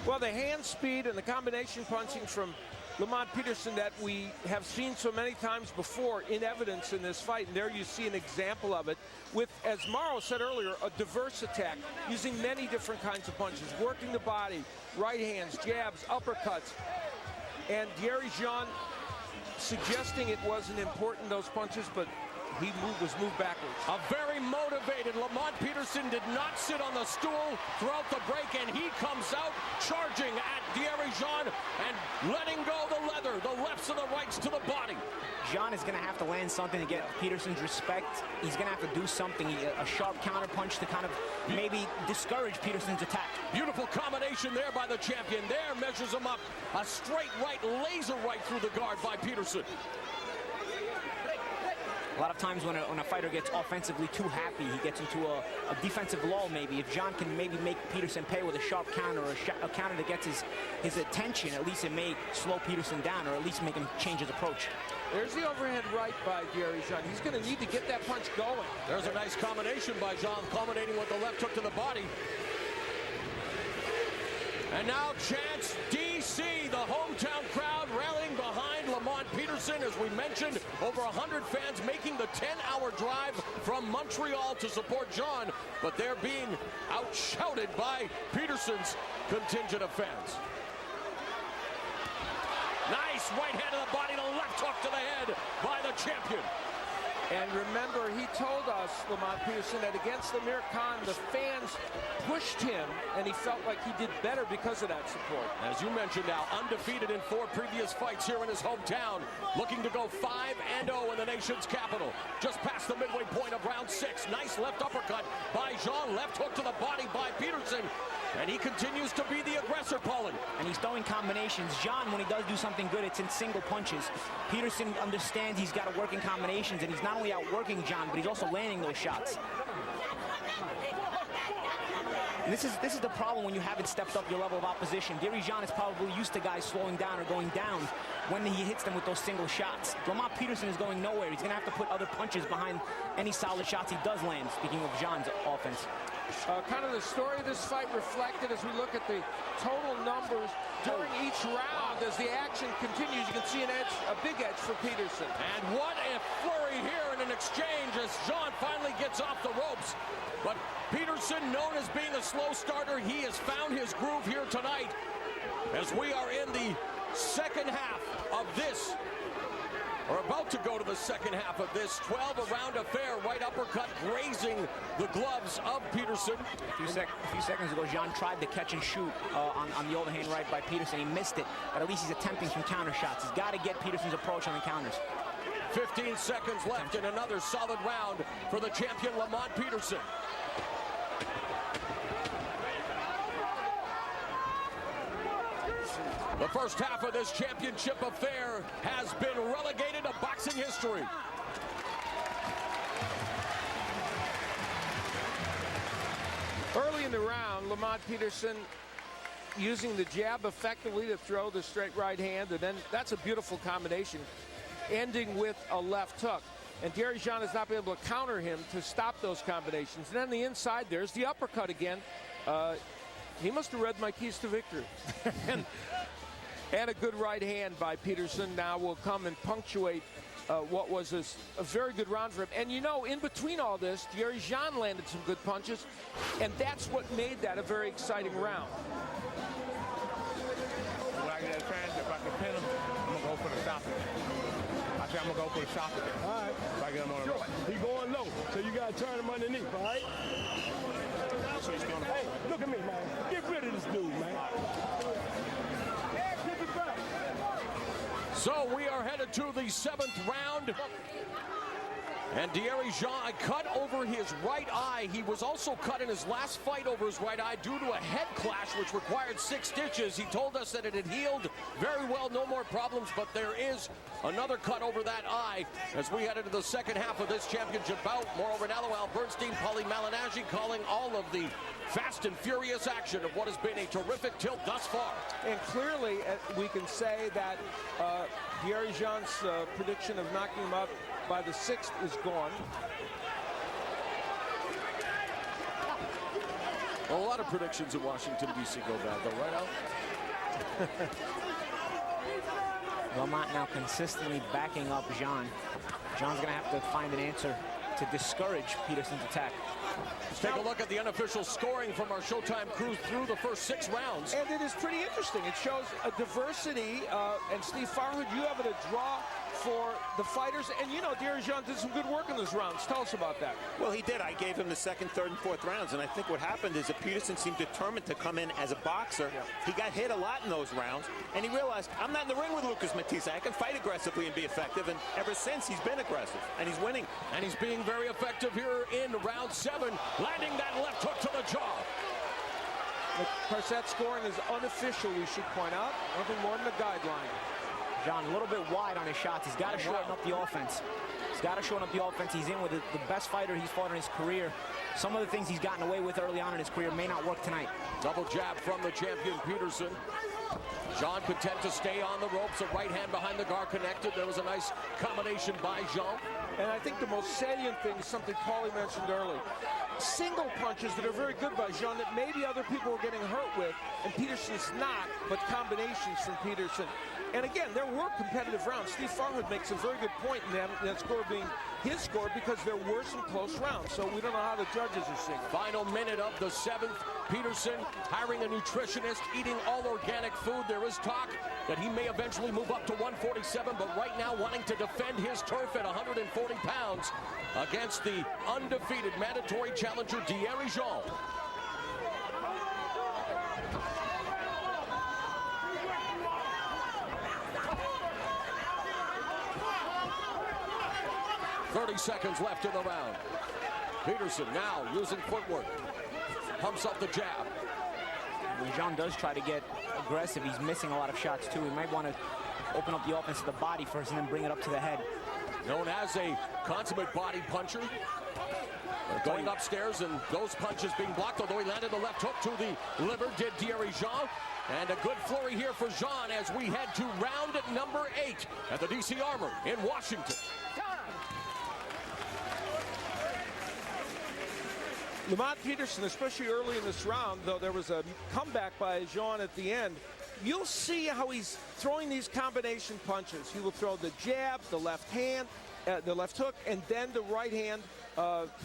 Well, the hand speed and the combination punching from Lamont Peterson that we have seen so many times before in evidence in this fight, and there you see an example of it with, as Mauro said earlier, a diverse attack, using many different kinds of punches, working the body, right hands, jabs, uppercuts, and Dierry Jean suggesting it wasn't important, those punches, but he was moved backwards. A very motivated Lamont Peterson did not sit on the stool throughout the break, and he comes out charging at Dierry Jean and letting go the leather, the lefts and the rights to the body. Jean is going to have to land something to get Peterson's respect. He's going to have to do something, a sharp counter punch to kind of maybe discourage Peterson's attack. Beautiful combination there by the champion. There measures him up. A straight right, laser right through the guard by Peterson. A lot of times when a fighter gets offensively too happy, he gets into a defensive lull maybe. If Jean can maybe make Peterson pay with a sharp counter or a counter that gets his attention, at least it may slow Peterson down or at least make him change his approach. There's the overhand right by Dierry Jean. He's going to need to get that punch going. There's a nice combination by Jean, culminating with the left hook to the body. And now Chance DC, the hometown crowd rallying behind Lamont Peterson. As we mentioned, over 100 fans making the 10-hour drive from Montreal to support Jean, but they're being outshouted by Peterson's contingent of fans. Nice right hand to the body, the left hook to the head by the champion. And remember, he told us, Lamont Peterson, that against Amir Khan, the fans pushed him, and he felt like he did better because of that support. As you mentioned now, undefeated in 4 previous fights here in his hometown, looking to go 5-0 in the nation's capital. Just past the midway point of round 6. Nice left uppercut by Jean, left hook to the body by Peterson. And he continues to be the aggressor, Paulin. And he's throwing combinations. Jean, when he does do something good, it's in single punches. Peterson understands he's got to work in combinations, and he's not only outworking Jean, but he's also landing those shots. And this is the problem when you haven't stepped up your level of opposition. Dierry Jean is probably used to guys slowing down or going down when he hits them with those single shots. Lamont Peterson is going nowhere. He's going to have to put other punches behind any solid shots he does land, speaking of Jean's offense. kind of the story of this fight reflected as we look at the total numbers during each round. As the action continues, you can see an edge, a big edge for Peterson. And what a flurry here in an exchange as Jean finally gets off the ropes. But Peterson, known as being a slow starter, he has found his groove here tonight as we are in the second half of this. We're about to go to the second half of this 12-round affair. Right uppercut grazing the gloves of Peterson. A few seconds ago, Jean tried to catch and shoot on the overhand right by Peterson. He missed it, but at least he's attempting some counter shots. He's got to get Peterson's approach on the counters. 15 seconds left in another solid round for the champion Lamont Peterson. The first half of this championship affair has been relegated to boxing history. Early in the round, Lamont Peterson using the jab effectively to throw the straight right hand, and then that's a beautiful combination, ending with a left hook. And Dierry Jean has not been able to counter him to stop those combinations. And then the inside, there's the uppercut again. He must have read my keys to victory. And a good right hand by Peterson now will come and punctuate what was a very good round for him. And you know, in between all this, Dierry Jean landed some good punches, and that's what made that a very exciting round. When I get that chance, if I can pin him, I'm going to go for the stoppage. I think I'm going to go for the stoppage. All right. If I get him on the right. He's going low, so you got to turn him underneath, all right? So he's going to... Hey, look at me, man. Get rid of this dude, man. So we are headed to the 7th round. And Dierry Jean cut over his right eye. He was also cut in his last fight over his right eye due to a head clash which required 6 stitches. He told us that it had healed very well, no more problems, but there is another cut over that eye as we head into the second half of this championship bout. Mauro Ranallo, Al Bernstein, Paulie Malignaggi calling all of the fast and furious action of what has been a terrific tilt thus far. And clearly, we can say that Dierry Jean's prediction of knocking him out by the 6th is gone. Well, a lot of predictions in Washington, D.C. go bad, though, right, Al? Lamont now consistently backing up Jean. Jean's going to have to find an answer to discourage Peterson's attack. Let's take a look at the unofficial scoring from our Showtime crew through the first 6 rounds. And it is pretty interesting. It shows a diversity. And Steve Farhood, you have it a draw for the fighters. And you know, Dierry Jean did some good work in those rounds. Tell us about that. Well, he did. I gave him the 2nd, 3rd, and 4th rounds. And I think what happened is that Peterson seemed determined to come in as a boxer. Yeah. He got hit a lot in those rounds. And he realized, I'm not in the ring with Lucas Matisse. I can fight aggressively and be effective. And ever since, he's been aggressive. And he's winning. And he's being very effective here in round 7, landing that left hook to the jaw. Of course, that scoring is unofficial, we should point out. Nothing more than a guideline. Jean a little bit wide on his shots. He's got to shorten up the offense. He's got to shorten up the offense. He's in with the best fighter he's fought in his career. Some of the things he's gotten away with early on in his career may not work tonight. Double jab from the champion Peterson. Jean content to stay on the ropes. A right hand behind the guard connected. There was a nice combination by Jean. And I think the most salient thing is something Paulie mentioned earlier. Single punches that are very good by Jean that maybe other people were getting hurt with, and Peterson's not, but combinations from Peterson. And again, there were competitive rounds. Steve Farhood makes a very good point in that score being his score because there were some close rounds. So we don't know how the judges are seeing it. Final minute of the 7th. Peterson hiring a nutritionist, eating all organic food. There is talk that he may eventually move up to 147, but right now wanting to defend his turf at 140 pounds against the undefeated mandatory challenger, Dierry Jean. .30 seconds left in the round. Peterson now using footwork. Pumps up the jab. When Jean does try to get aggressive, he's missing a lot of shots too. He might want to open up the offense to the body first and then bring it up to the head. Known as a consummate body puncher. Going upstairs and those punches being blocked, although he landed the left hook to the liver, did Dierry Jean. And a good flurry here for Jean as we head to round number 8 at the DC Armour in Washington. Lamont Peterson, especially early in this round, though there was a comeback by Jean at the end, you'll see how he's throwing these combination punches. He will throw the jab, the left hand, the left hook, and then the right hand,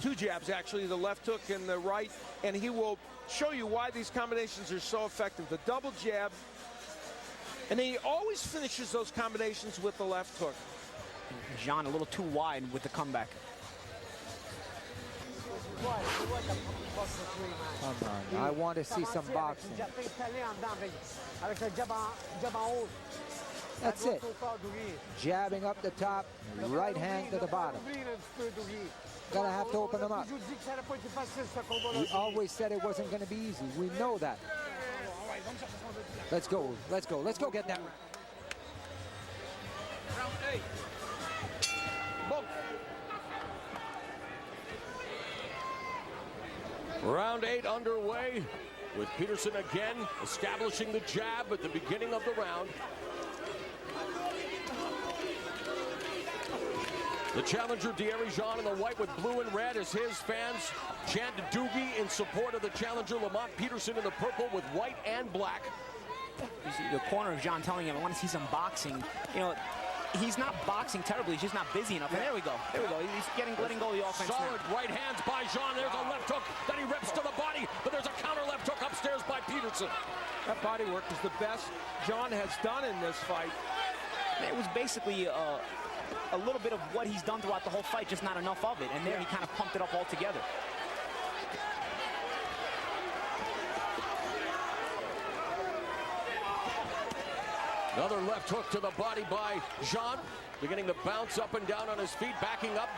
two jabs actually, the left hook and the right, and he will show you why these combinations are so effective. The double jab, and then he always finishes those combinations with the left hook. Jean a little too wide with the comeback. Come on, I want to see some boxing. That's it. Jabbing up the top, right hand to the bottom. Gonna have to open them up. We always said it wasn't gonna be easy. We know that. Let's go, let's go, let's go get that. Round 8. Both. Round 8 underway with Peterson again establishing the jab at the beginning of the round. The challenger, Dierry Jean, in the white with blue and red as his fans chant Doogie in support of the challenger, Lamont Peterson, in the purple with white and black. You see the corner of Jean telling him, I want to see some boxing. You know, he's not boxing terribly, he's just not busy enough. And there we go. There we go. He's letting go of the offense. Solid right hands by Jean. There's a left hook. Then he rips to the body, but there's a counter left hook upstairs by Peterson. That body work is the best Jean has done in this fight. It was basically a little bit of what he's done throughout the whole fight, just not enough of it. And there he kind of pumped it up altogether. Another left hook to the body by Jean, beginning to bounce up and down on his feet, backing up.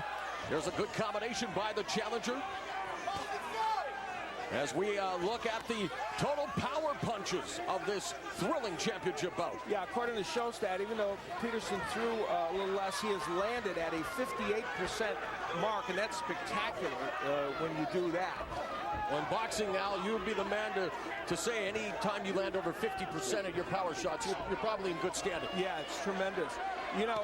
There's a good combination by the challenger. As we look at the total power punches of this thrilling championship bout. Yeah, according to Showstat, even though Peterson threw a little less, he has landed at a 58% mark, and that's spectacular when you do that. Well, in boxing now, you would be the man to say any time you land over 50% of your power shots, you're probably in good standing. Yeah, it's tremendous. You know,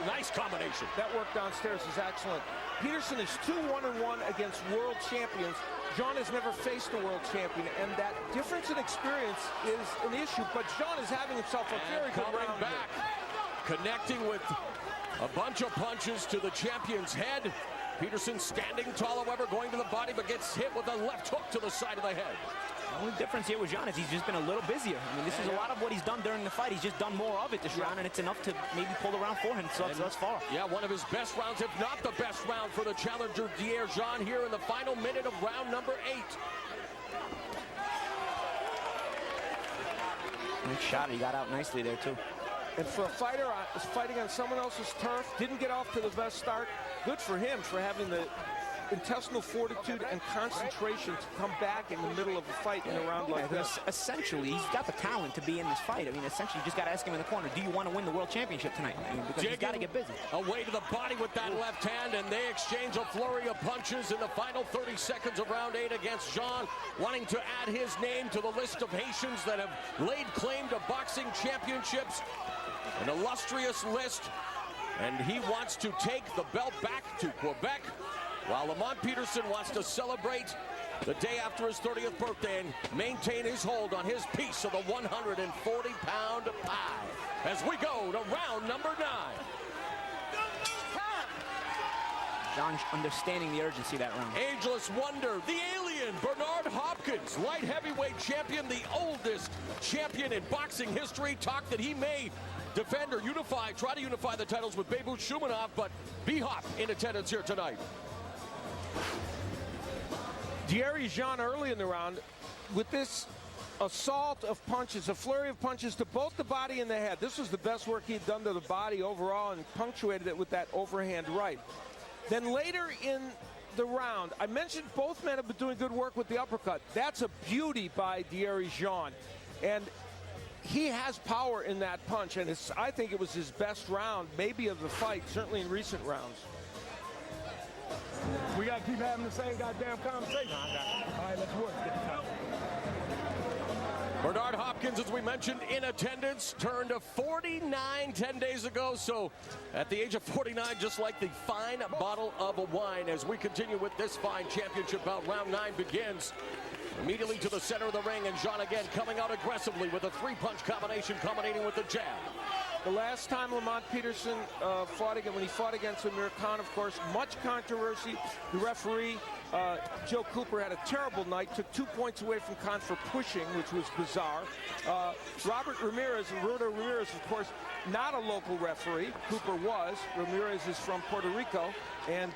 nice combination. That work downstairs is excellent. Peterson is 2-1-1 against world champions. Jean has never faced a world champion, and that difference in experience is an issue, but Jean is having himself a very good round back, connecting with a bunch of punches to the champion's head. Peterson standing tall, however, going to the body, but gets hit with a left hook to the side of the head. The only difference here with Jean is he's just been a little busier. I mean, this is a lot of what he's done during the fight. He's just done more of it this round, and it's enough to maybe pull the round for him thus far. Yeah, one of his best rounds, if not the best round for the challenger, Dierry Jean, here in the final minute of round number 8. Nice shot. He got out nicely there, too. And for a fighter fighting on someone else's turf, didn't get off to the best start. Good for him for having the intestinal fortitude and concentration to come back in the middle of a fight in a round like this. Essentially, he's got the talent to be in this fight. I mean, essentially, you just got to ask him in the corner, do you want to win the world championship tonight? I mean, because he's got to get busy. Away to the body with that left hand, and they exchange a flurry of punches in the final 30 seconds of round 8 against Jean, wanting to add his name to the list of Haitians that have laid claim to boxing championships. An illustrious list, and he wants to take the belt back to Quebec, while Lamont Peterson wants to celebrate the day after his 30th birthday and maintain his hold on his piece of the 140-pound pie. As we go to round number 9. Jean understanding the urgency of that round. Ageless wonder, the alien, Bernard Hopkins, light heavyweight champion, the oldest champion in boxing history, talked that he may defend or try to unify the titles with Beibut Shumanov, but B-Hop in attendance here tonight. Dierry Jean early in the round with this assault of punches, a flurry of punches to both the body and the head. This was the best work he'd done to the body overall, and punctuated it with that overhand right. Then later in the round, I mentioned both men have been doing good work with the uppercut. That's a beauty by Dierry Jean. And he has power in that punch, and I think it was his best round, maybe of the fight, certainly in recent rounds. We got to keep having the same goddamn conversation. All right, let's work. Get the time. Bernard Hopkins, as we mentioned, in attendance, turned 49 10 days ago. So at the age of 49, just like the fine bottle of wine, as we continue with this fine championship bout, round 9 begins. Immediately to the center of the ring, and Jean again coming out aggressively with a 3-punch combination, culminating with the jab. The last time Lamont Peterson when he fought against Amir Khan, of course, much controversy. The referee, Joe Cooper, had a terrible night, took 2 points away from Khan for pushing, which was bizarre. Roberto Ramirez, of course, not a local referee. Cooper was. Ramirez is from Puerto Rico. And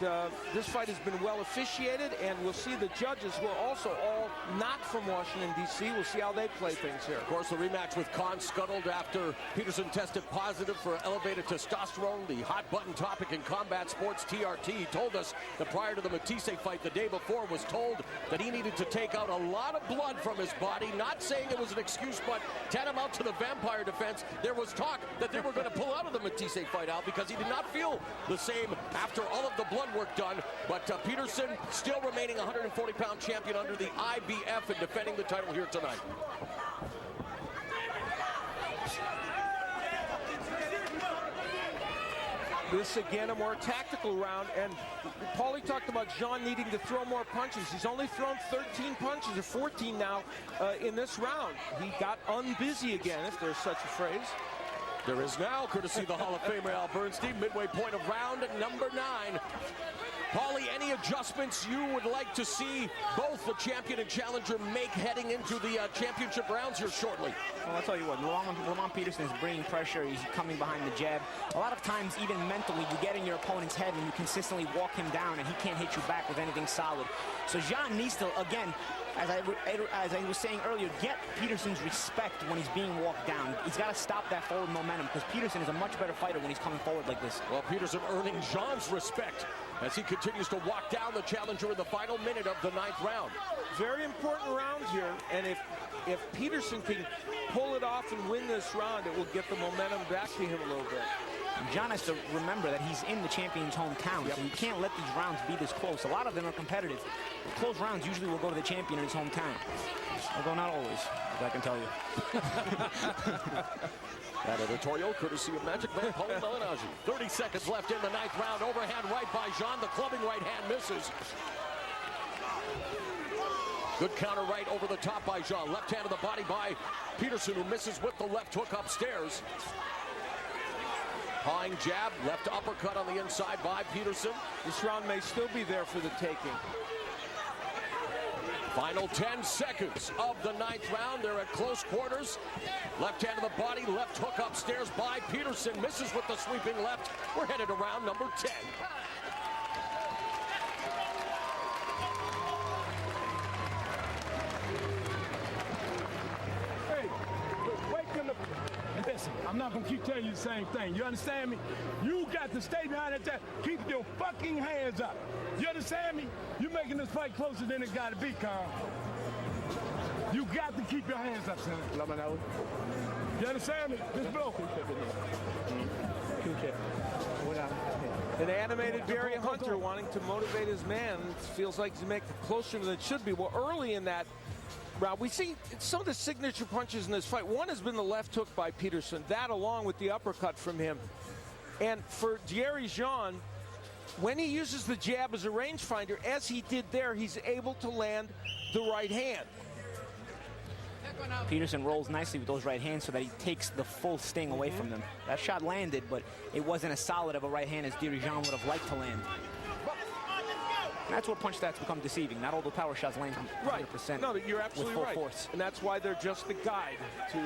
this fight has been well officiated, and we'll see the judges, who are also all not from Washington, D.C. We'll see how they play things here. Of course, the rematch with Khan scuttled after Peterson tested positive for elevated testosterone, the hot-button topic in combat sports. TRT told us that prior to the Matisse fight the day before, was told that he needed to take out a lot of blood from his body, not saying it was an excuse, but tantamount to the vampire defense. There was talk that they were going to pull out of the Matisse fight out because he did not feel the same after all of the blood work done. But Peterson still remaining 140-pound champion under the IBF and defending the title here tonight. This, again, a more tactical round, and Paulie talked about Jean needing to throw more punches. He's only thrown 13 punches, or 14 now, in this round. He got unbusy again, if there's such a phrase. There is now, courtesy of the Hall of Famer Al Bernstein, midway point of round number 9. Paulie, any adjustments you would like to see both the champion and challenger make heading into the championship rounds here shortly? Well, I'll tell you what, Lamont Peterson is bringing pressure. He's coming behind the jab. A lot of times, even mentally, you get in your opponent's head and you consistently walk him down, and he can't hit you back with anything solid. So Jean needs to, again, as I was saying earlier, get Peterson's respect when he's being walked down. He's got to stop that forward momentum, because Peterson is a much better fighter when he's coming forward like this. Well, Peterson earning Jean's respect as he continues to walk down the challenger in the final minute of the 9th round. Very important round here, and if Peterson can pull it off and win this round, it will get the momentum back to him a little bit. John has to remember that he's in the champion's hometown, so you can't let these rounds be this close. A lot of them are competitive. Close rounds usually will go to the champion in his hometown. Although not always, as I can tell you. That editorial courtesy of Magic Man Paulie Malignaggi. 30 seconds left in the 9th round. Overhand right by Jean. The clubbing right hand misses. Good counter right over the top by Jean. Left hand to the body by Peterson, who misses with the left hook upstairs. Pawing jab, left uppercut on the inside by Peterson. This round may still be there for the taking. Final 10 seconds of the 9th round. They're at close quarters. Left hand to the body, left hook upstairs by Peterson. Misses with the sweeping left. We're headed to round number 10. Hey, wait till the... Listen, I'm not going to keep telling you the same thing. You understand me? You got to stay behind that jab. Keep your fucking hands up. You understand me? You're making this fight closer than it got to be, Carl. You got to keep your hands up, son. You understand me? Just blow. An animated Barry Hunter wanting to motivate his man. Feels like he's making it closer than it should be. Well, early in that round, we see some of the signature punches in this fight. One has been the left hook by Peterson. That along with the uppercut from him. And for Dierry Jean, when he uses the jab as a rangefinder, as he did there, he's able to land the right hand. Peterson rolls nicely with those right hands so that he takes the full sting away from them. That shot landed, but it wasn't as solid of a right hand as Dierry Jean would have liked to land. And that's where punch stats become deceiving. Not all the power shots land 100%. No, you're absolutely with full right. Force. And that's why they're just the guide to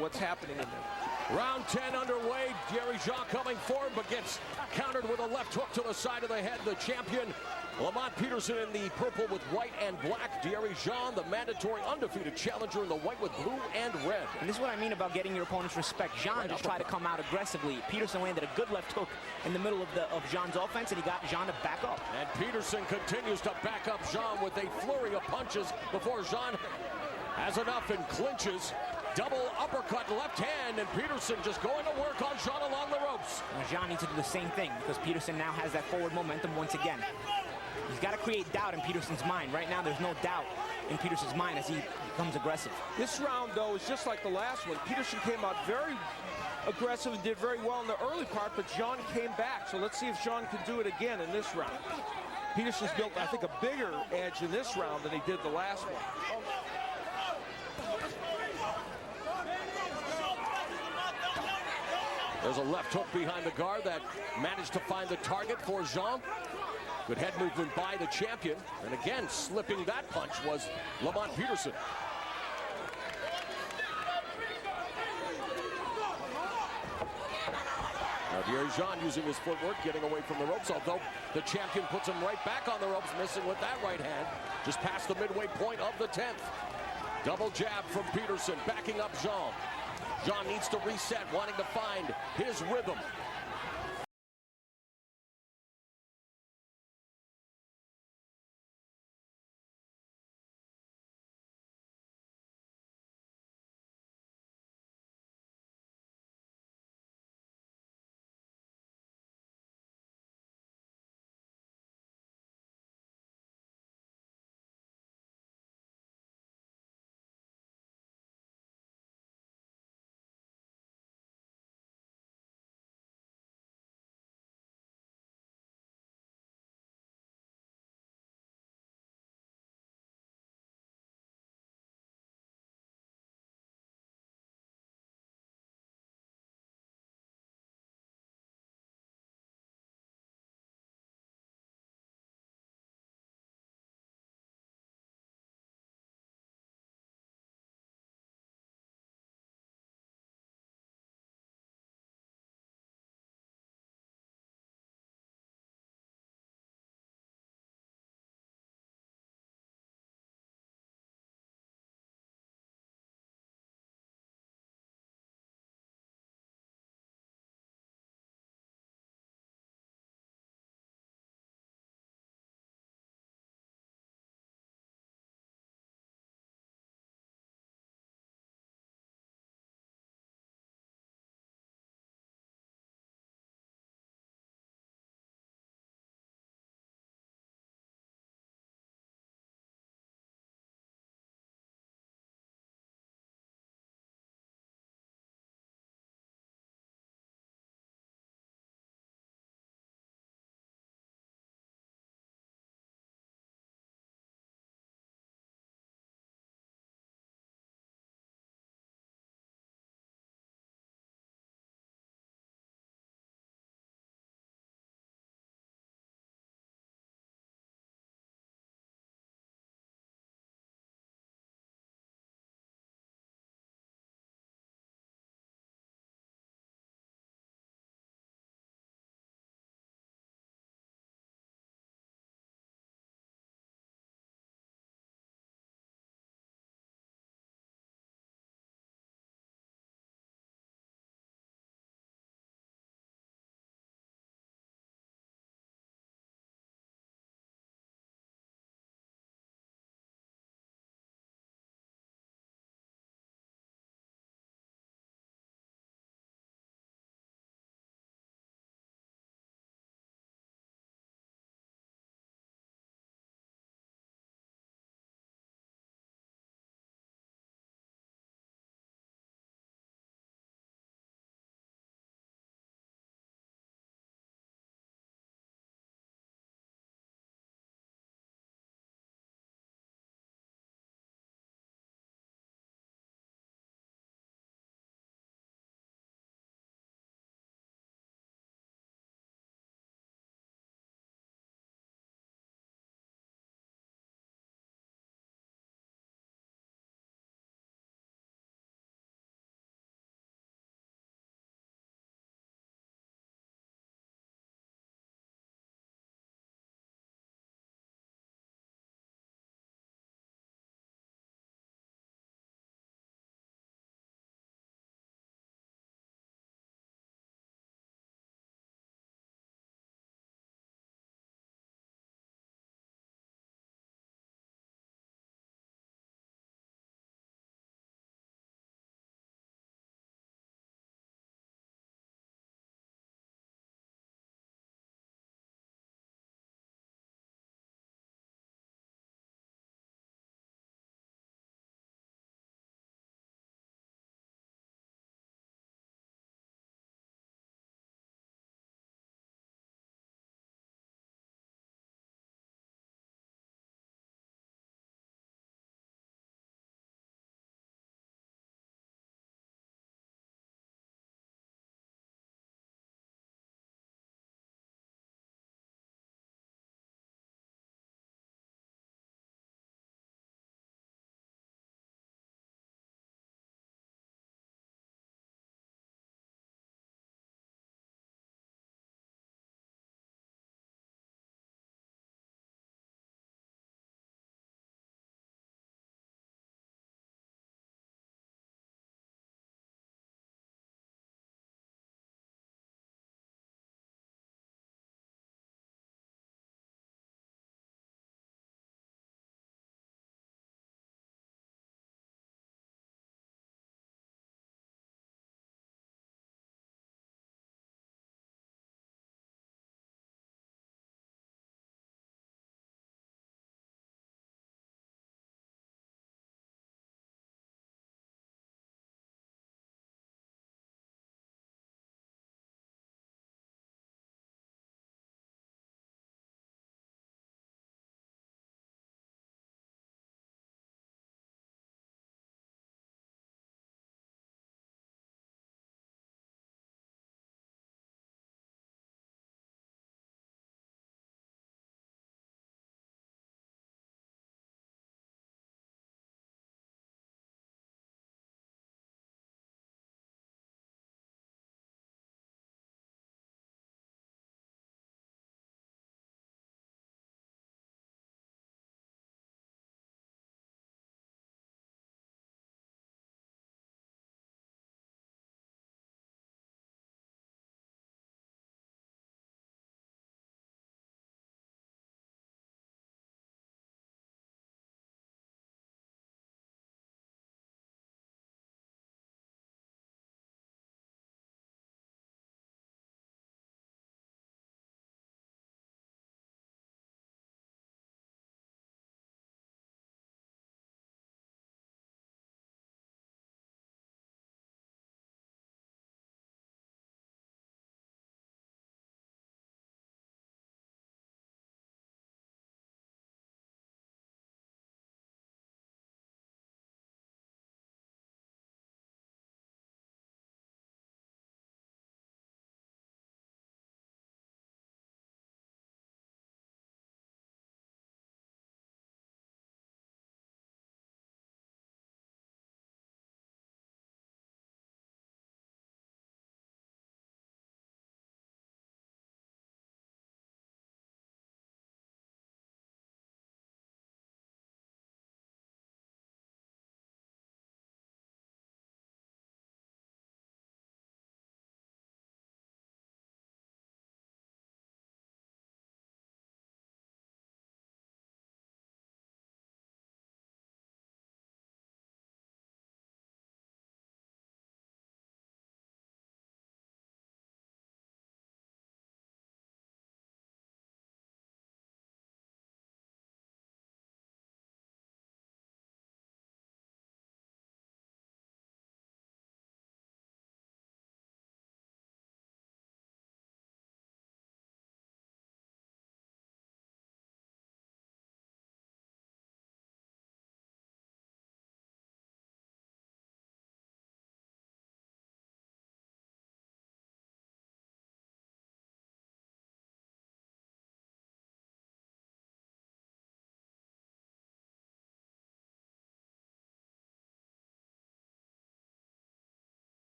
what's happening in there. Round 10 underway. Dierry Jean coming forward, but gets countered with a left hook to the side of the head. The champion, Lamont Peterson, in the purple with white and black. Dierry Jean, the mandatory undefeated challenger, in the white with blue and red. And this is what I mean about getting your opponent's respect. Jean just tried to come out aggressively. Peterson landed a good left hook in the middle of Jean's offense, and he got Jean to back up. And Peterson continues to back up Jean with a flurry of punches before Jean has enough and clinches. Double uppercut left hand, and Peterson just going to work on Jean along the ropes. Now Jean needs to do the same thing, because Peterson now has that forward momentum once again. He's got to create doubt in Peterson's mind. Right now, there's no doubt in Peterson's mind as he becomes aggressive. This round, though, is just like the last one. Peterson came out very aggressive and did very well in the early part, but Jean came back. So let's see if Jean can do it again in this round. Peterson's built, I think, a bigger edge in this round than he did the last one. There's a left hook behind the guard that managed to find the target for Jean. Good head movement by the champion. And again, slipping that punch was Lamont Peterson. Now Dierry Jean using his footwork, getting away from the ropes, although the champion puts him right back on the ropes, missing with that right hand, just past the midway point of the 10th. Double jab from Peterson, backing up Jean. Jean needs to reset, wanting to find his rhythm.